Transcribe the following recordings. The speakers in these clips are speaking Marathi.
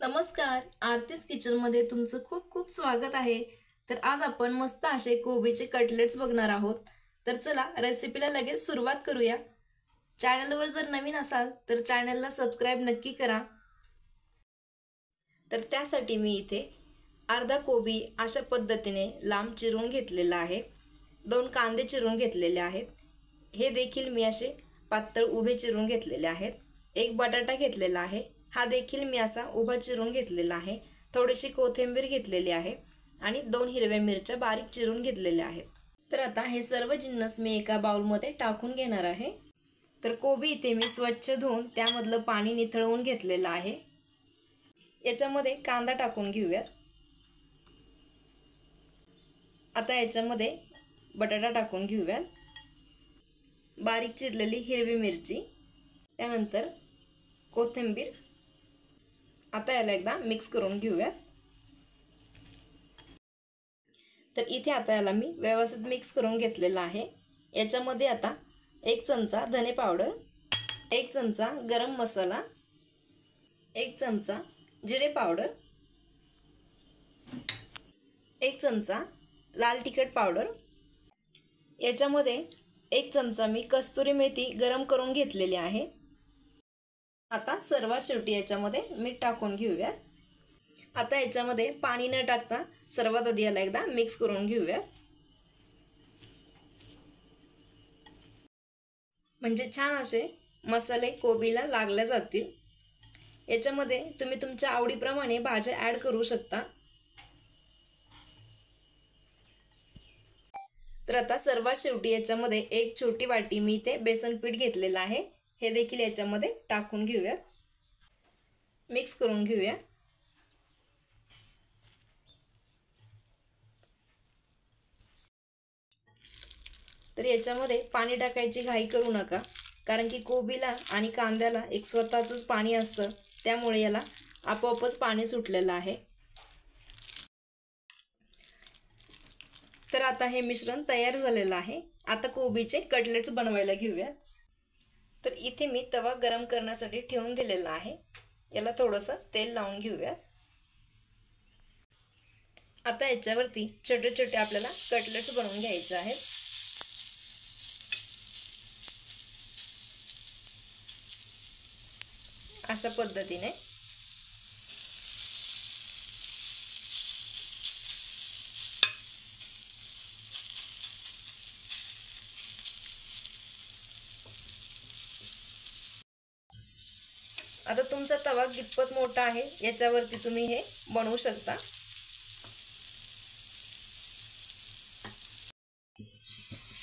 नमस्कार, आरतीच किचनमध्ये तुमचं खूप खूप स्वागत आहे। तर आज आपण मस्त असे कोबीचे कटलेट्स बघणार आहोत। तर चला रेसिपीला लगेच सुरुवात करूया। चॅनलवर जर नवीन असाल तर चॅनलला सबस्क्राइब नक्की करा। तर त्यासाठी मी इथे अर्धा कोबी अशा पद्धतीने लांब चिरून घेतलेला आहे। 2 कांदे चिरून घेतलेले आहेत। हे देखील मी असे पातळ उभे चिरून घेतलेले आहेत। एक बटाटा घेतलेला आहे, हा देखील मी असा उभा चिरून घेतलेला आहे। थोडीशी कोथिंबीर घेतलेली आहे आणि 2 हिरव्या मिरच्या बारीक चिरून घेतलेल्या आहेत। तर आता हे सर्व जिन्नस मी एका बाउलमध्ये टाकून घेणार आहे। तर कोबी इथे मी स्वच्छ धुवून त्यामधलं पाणी निथळवून घेतलेलं आहे। याच्यामध्ये कांदा टाकून घेऊयात। आता याच्यामध्ये बटाटा टाकून घेऊयात, बारीक चिरलेली हिरवी मिरची, त्यानंतर कोथिंबीर। आता याला एकदा मिक्स करून घेऊयात। तर इथे आता याला मी व्यवस्थित मिक्स करून घेतलेला आहे। याच्यामध्ये आता 1 चमचा धने पावडर, 1 चमचा गरम मसाला, 1 चमचा जिरे पावडर, 1 चमचा लाल तिखट पावडर, याच्यामध्ये 1 चमचा मी कस्तुरी मेथी गरम करून घेतलेली आहे। आता सर्वात शेवटी याच्यामध्ये मीठ टाकून घेऊयात। आता याच्यामध्ये पाणी न टाकता सर्वात आधी याला एकदा मिक्स करून घेऊयात, म्हणजे छान असे मसाले कोबीला लागले जातील। याच्यामध्ये तुम्ही तुमच्या आवडीप्रमाणे भाज्या ॲड करू शकता। तर आता सर्वात शेवटी याच्यामध्ये 1 छोटी वाटी मी इथे बेसन पीठ घेतलेलं आहे, हे देखील याच्यामध्ये टाकून घेऊयात, मिक्स करून घेऊया। तर याच्यामध्ये पाणी टाकायची घाई करू नका, कारण की कोबीला आणि कांद्याला एक स्वतःच पाणी असतं, त्यामुळे याला आपोआपच पाणी सुटलेलं आहे। तर आता हे मिश्रण तयार झालेलं आहे। आता कोबीचे कटलेट्स बनवायला घेऊया। तर इथे मी तवा गरम करण्यासाठी ठेवून दिलेला आहे, याला थोडंसं तेल लावून घेऊया। आता याच्यावरती छोटे छोटे आपल्याला कटलेट्स बनवून घ्यायचे आहेत। अशा पद्धतीने आता तुमचा तवा कितपत मोठा आहे याच्यावरती तुम्ही हे बनवू शकता।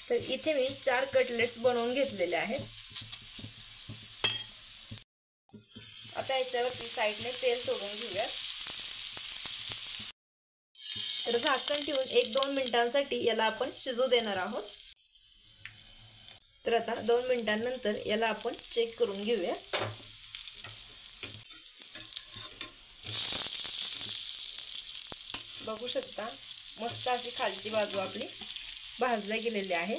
तर इथे मी 4 कटलेट्स बनवून घेतलेले आहेत। आता याच्यावरती साइडने तेल सोडून घेऊया। तर झाकण ठेवून 1-2 मिनिटांसाठी याला आपण शिजू देणार आहोत। तर आता 2 मिनिटांनंतर याला आपण चेक करून घेऊया। बघू शकता मस्त अशी खालची बाजू आपली भाजल्या गेलेली आहे।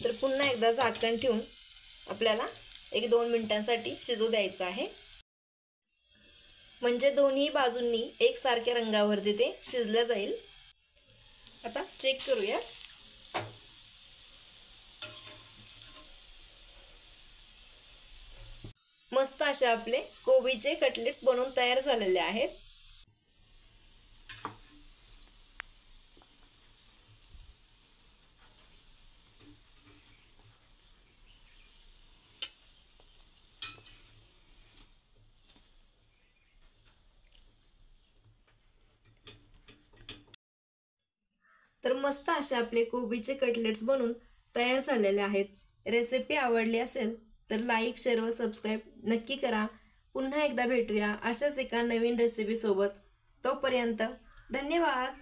तर पुन्हा एकदा झाकण ठेवून आपल्याला 1-2 मिनिटांसाठी शिजू द्यायचं आहे, म्हणजे दोन्ही बाजूंनी एकसारख्या रंगावरती ते शिजलं जाईल। आता चेक करूया। मस्त असे आपले कोबीचे कटलेट्स बनवून तयार झालेले आहेत। तर मस्त असे आपले कोबीचे कटलेट्स बनवून तयार झालेले आहेत। रेसिपी आवडली असेल तर लाईक, शेअर व सबस्क्राइब नक्की करा। पुन्हा एकदा भेटूया अशाच एका नवीन रेसिपी सोबत। तोपर्यंत धन्यवाद।